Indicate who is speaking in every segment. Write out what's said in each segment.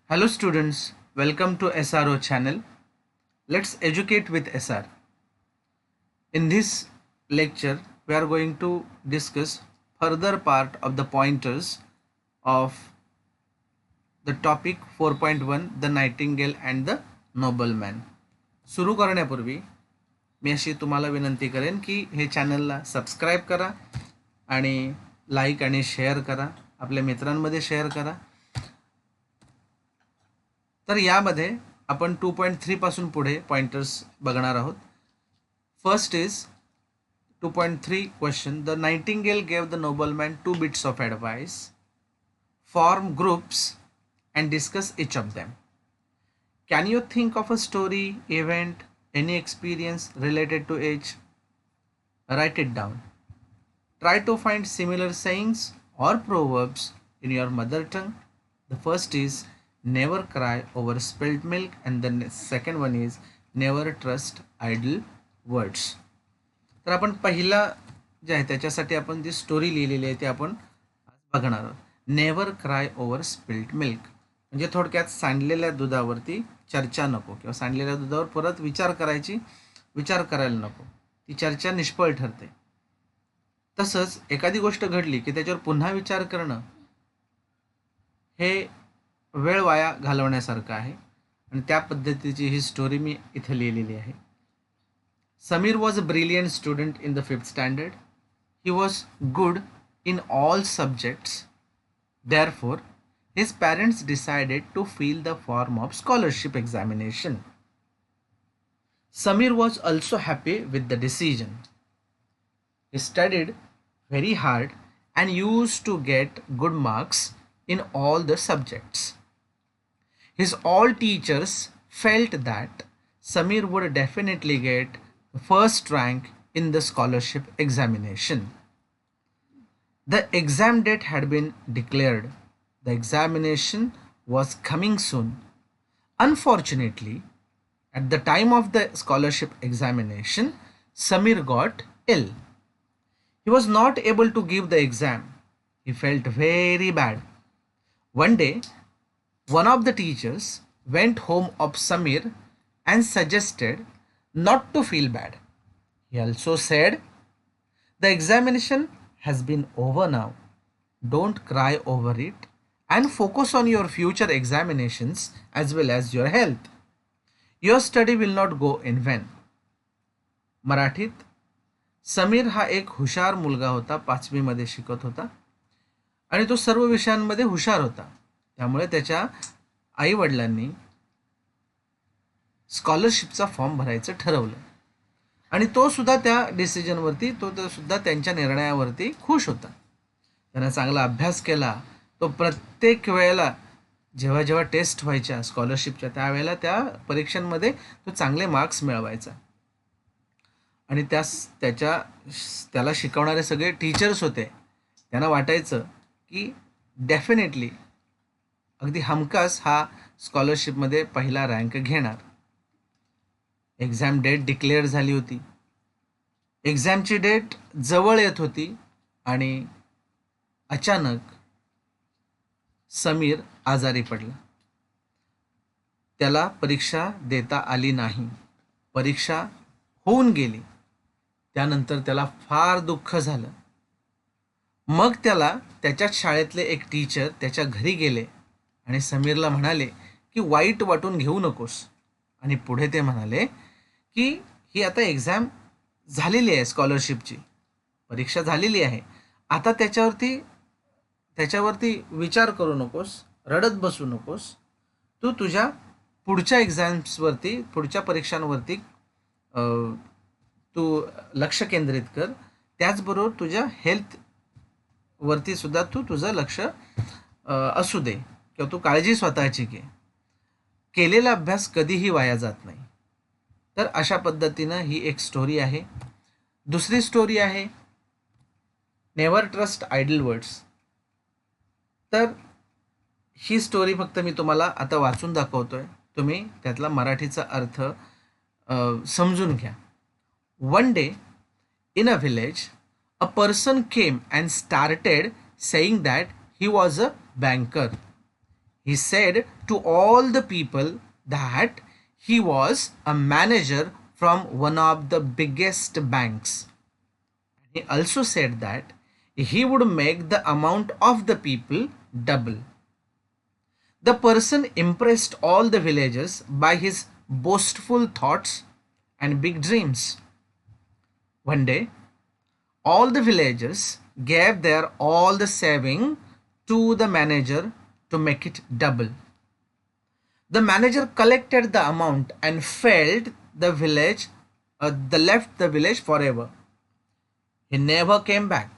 Speaker 1: Hello students, welcome to SRO channel. Let's educate with SR. In this lecture, we are going to discuss further part of the pointers of the topic 4.1 The Nightingale and the Nobleman. सुरू करण्यापूर्वी मी अशी तुम्हाला विनंती करेन की हे चॅनलला subscribe करा आणि लाईक आणि शेअर करा, आपल्या मित्रांमध्ये शेअर करा. तर यामध्ये आपण 2.3 पासून पुढे पॉइंटर्स बघणार आहोत. First is 2.3 question. The nightingale gave the nobleman 2 bits of advice. Form groups and discuss each of them. Can you think of a story, event, any experience related to each? Write it down. Try to find similar sayings or proverbs in your mother tongue. The first is never cry over spilled milk, and the second one is never trust idle words. तर आपण पहिला जे आहे त्याच्यासाठी आपण जी story लिहिलेली आहे ती आपण बघणार आहोत. Never cry over spilled milk म्हणजे थोडक्यात सांडलेल्या दुधावरती चर्चा नको किंवा सांडलेल्या दुधावर परत विचार करायला नको, ती चर्चा निष्फळ ठरते. तसंच एखादी गोष्ट घडली की त्याच्यावर पुन्हा विचार करणं हे वेळ वाया घालवण्यासारखं आहे आणि त्या पद्धतीची ही स्टोरी मी इथे लिहिलेली आहे. Sameer was a brilliant student in the 5th standard. He was good in all subjects. Therefore, his parents decided to fill the form of scholarship examination. Samir was also happy with the decision. He studied very hard and used to get good marks in all the subjects. His all teachers felt that Samir would definitely get the first rank in the scholarship examination. The exam date had been declared. The examination was coming soon. Unfortunately, at the time of the scholarship examination, Samir got ill. He was not able to give the exam. He felt very bad. One day, one of the teachers went home of Samir and suggested not to feel bad. He also said, the examination has been over now. Don't cry over it and focus on your future examinations as well as your health. Your study will not go in vain. मराठीत समीर हा एक हुशार मुलगा होता. 5वी मध्ये शिकत होता आणि तो सर्व विषयांमध्ये हुशार होता. त्यामुळे त्याच्या आई वडिलांनी स्कॉलरशिपचा फॉर्म भरायचं ठरवलं आणि तो सुद्धा त्या डिसिजनवरती तो सुद्धा त्यांच्या निर्णयावरती खुश होता. त्यानं चांगला अभ्यास केला. तो प्रत्येक वेळेला जेव्हा जेव्हा टेस्ट व्हायच्या स्कॉलरशिपच्या त्यावेळेला त्या परीक्षांमध्ये तो चांगले मार्क्स मिळवायचा आणि त्याला शिकवणारे सगळे टीचर्स होते. त्यांना वाटायचं की डेफिनेटली अगदी हमखास हा स्कॉलरशिपमध्ये पहिला रँक घेणार. एक्झाम डेट डिक्लेअर झाली होती. एक्झामची डेट जवळ येत होती आणि अचानक समीर आजारी पडला. त्याला परीक्षा देता आली नाही. परीक्षा होऊन गेली. त्यानंतर त्याला फार दुःख झालं. मग त्याला त्याच्याच शाळेतले एक टीचर त्याच्या घरी गेले आणि समीरला म्हणाले की वाईट वाटून घेऊ नकोस. आणि पुढे ते म्हणाले की ही आता एक्झाम झालेली आहे, स्कॉलरशिपची परीक्षा झालेली आहे. आता त्याच्यावरती विचार करू नकोस, रडत बसू नकोस. तू तुझ्या पुढच्या एक्झाम्सवरती, पुढच्या परीक्षांवरती तू लक्ष केंद्रित कर. त्याचबरोबर तुझ्या हेल्थवरती सुद्धा तुझं लक्ष असू दे किंवा तू काळजी स्वतःची घे. केलेला अभ्यास कधीही वाया जात नाही. तर अशा पद्धतीनं ही एक स्टोरी आहे. दुसरी स्टोरी आहे नेवर ट्रस्ट आयडल वर्ड्स. तर ही स्टोरी फक्त मी तुम्हाला आता वाचून दाखवतोय. तुम्ही त्यातला मराठीचा अर्थ समजून घ्या. One day in a village a person came and started saying that he was a banker. He said to all the people that he was a manager from one of the biggest banks. He also said that he would make the amount of the people double. The person impressed all the villagers by his boastful thoughts and big dreams. One day, all the villagers gave their all the saving to the manager to make it double. The manager collected the amount and failed the village, left the village forever. He never came back.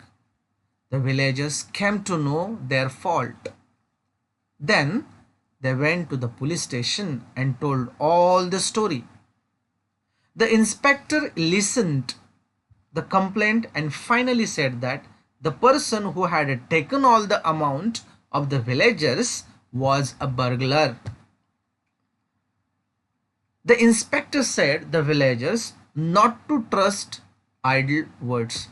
Speaker 1: The villagers came to know their fault. Then they went to the police station and told all the story. The inspector listened the complaint and finally said that the person who had taken all the amount of the villagers was a burglar. The inspector said the villagers not to trust idle words.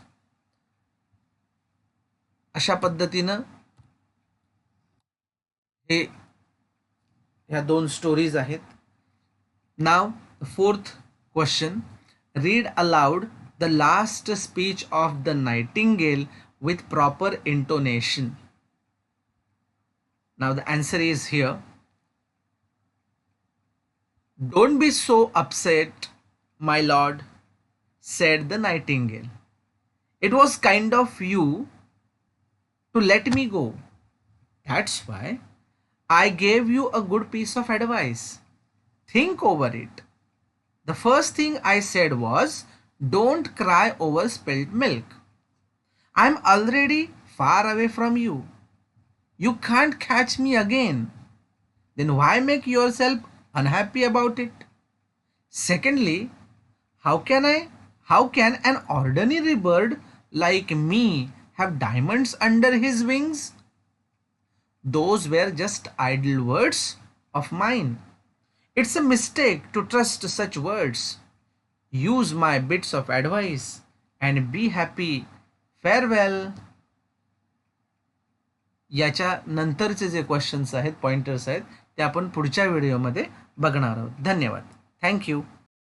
Speaker 1: अशा पद्धतीनं हे ह्या दोन stories आहेत. Now the fourth question, read aloud the last speech of the Nightingale with proper intonation. Now the answer is here. Don't be so upset, my lord, said the Nightingale. It was kind of you to let me go. That's why I gave you a good piece of advice. Think over it. The first thing I said was, don't cry over spilled milk. I'm already far away from you. You can't catch me again. Then why make yourself unhappy about it? Secondly, how can an ordinary bird like me have diamonds under his wings? Those were just idle words of mine. It's a mistake to trust such words. Use my bits of advice and be happy. Farewell. याच्या नंतरचे जे questions आहेत, pointers आहेत, ते आपण पुढच्या व्हिडिओमध्ये बघणार आहोत. धन्यवाद. थँक्यू.